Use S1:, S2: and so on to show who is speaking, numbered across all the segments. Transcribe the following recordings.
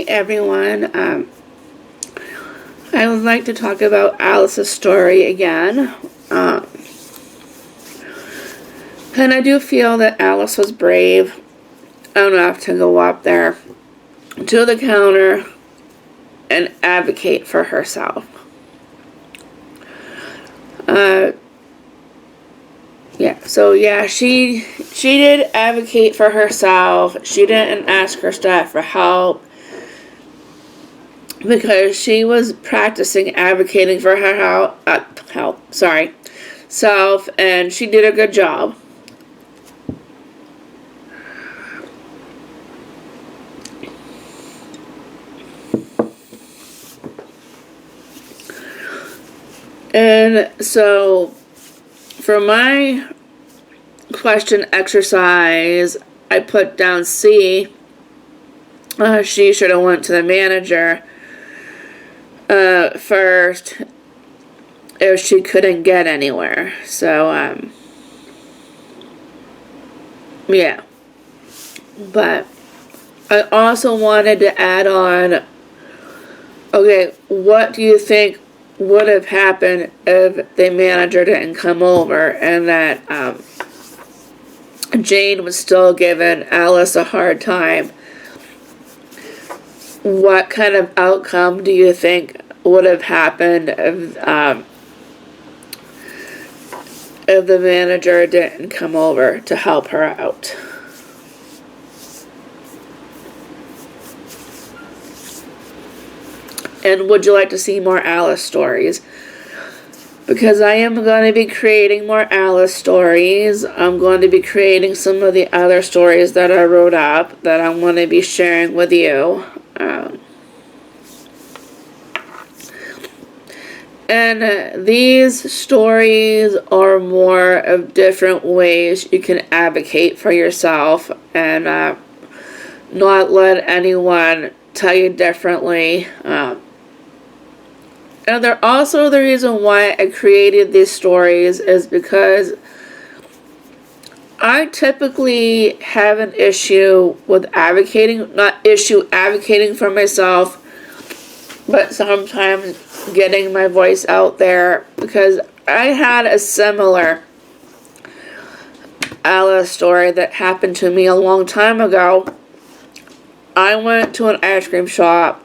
S1: Hi everyone. I would like to talk about Alice's story again. And I do feel that Alice was brave enough to go up there to the counter and advocate for herself. She did advocate for herself. She didn't ask her staff for help because she was practicing advocating for her self, and she did a good job. And so, for my question exercise, I put down C. She should have went to the manager first if she couldn't get anywhere. So, yeah. But I also wanted to add on, okay, what do you think would have happened if the manager didn't come over and that Jane was still giving Alice a hard time? What kind of outcome do you think would have happened if the manager didn't come over to help her out? And would you like to see more Alice stories? Because I am going to be creating more Alice stories. I'm going to be creating some of the other stories that I wrote up that I'm going to be sharing with you. And these stories are more of different ways you can advocate for yourself and not let anyone tell you differently. And they're also the reason why I created these stories is because I typically have an issue with advocating for myself, but sometimes getting my voice out there, because I had a similar Alice story that happened to me a long time ago. I went to an ice cream shop.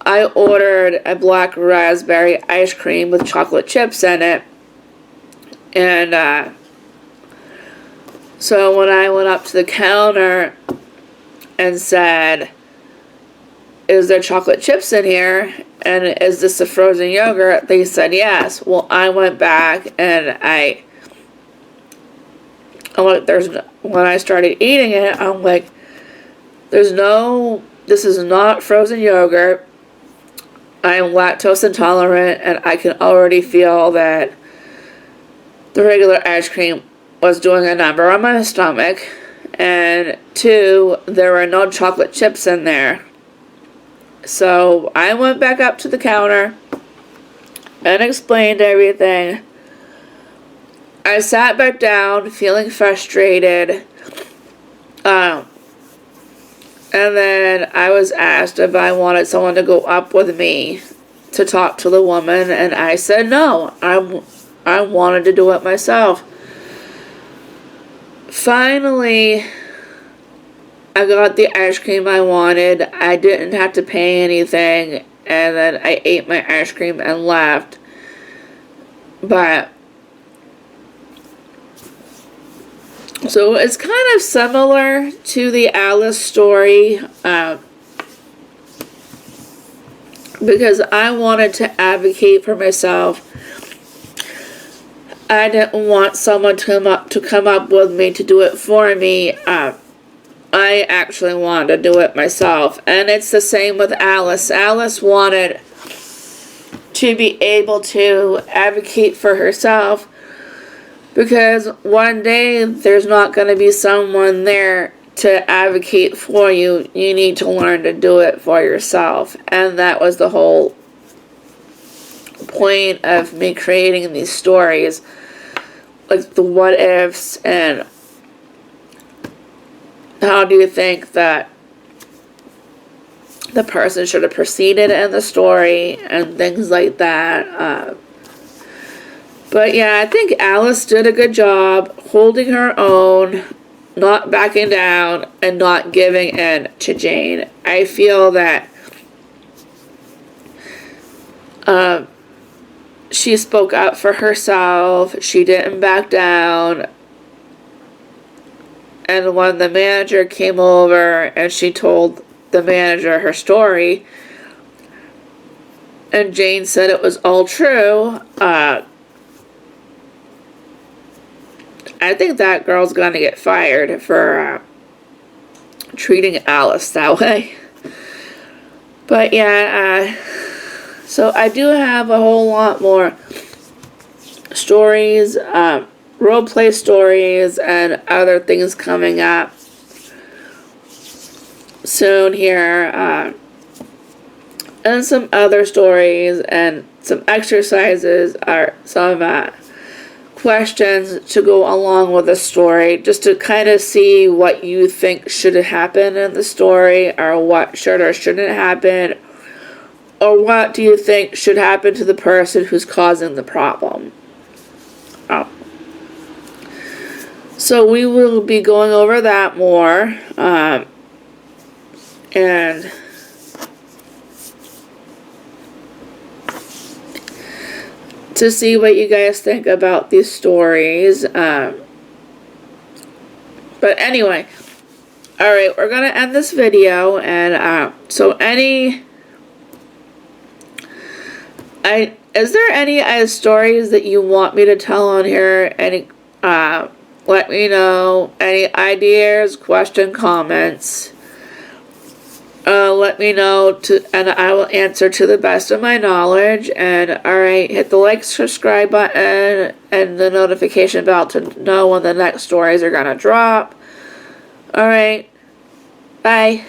S1: I ordered a black raspberry ice cream with chocolate chips in it. And so when I went up to the counter and said, "Is there chocolate chips in here? And is this a frozen yogurt?" They said yes. Well, I went back and when I started eating it, I'm like, this is not frozen yogurt. I am lactose intolerant, and I can already feel that the regular ice cream was doing a number on my stomach. And 2, there were no chocolate chips in there. So I went back up to the counter and explained everything. I sat back down feeling frustrated. And then I was asked if I wanted someone to go up with me to talk to the woman, and I said no. I wanted to do it myself. Finally, I got the ice cream I wanted. I didn't have to pay anything, and then I ate my ice cream and left. But so it's kind of similar to the Alice story, because I wanted to advocate for myself. I didn't want someone to come up with me to do it for me. I actually wanted to do it myself. And it's the same with Alice. Alice wanted to be able to advocate for herself, because one day there's not going to be someone there to advocate for you. You need to learn to do it for yourself. And that was the whole point of me creating these stories, like the what ifs, and how do you think that the person should have proceeded in the story and things like that. But yeah, I think Alice did a good job holding her own, not backing down, and not giving in to Jane. I feel that she spoke up for herself. She didn't back down. And when the manager came over and she told the manager her story, and Jane said it was all true, I think that girl's gonna get fired for treating Alice that way. But yeah, so I do have a whole lot more stories, roleplay stories, and other things coming up soon here. And some other stories and some exercises are some questions to go along with the story, just to kind of see what you think should happen in the story, or what should or shouldn't happen, or what do you think should happen to the person who's causing the problem. So we will be going over that more, and to see what you guys think about these stories. But anyway, alright, we're going to end this video, and so is there any stories that you want me to tell on here? Any, let me know. Any ideas, comments, let me know, and I will answer to the best of my knowledge. And alright, hit the like, subscribe button, and the notification bell to know when the next stories are gonna drop. Alright, bye.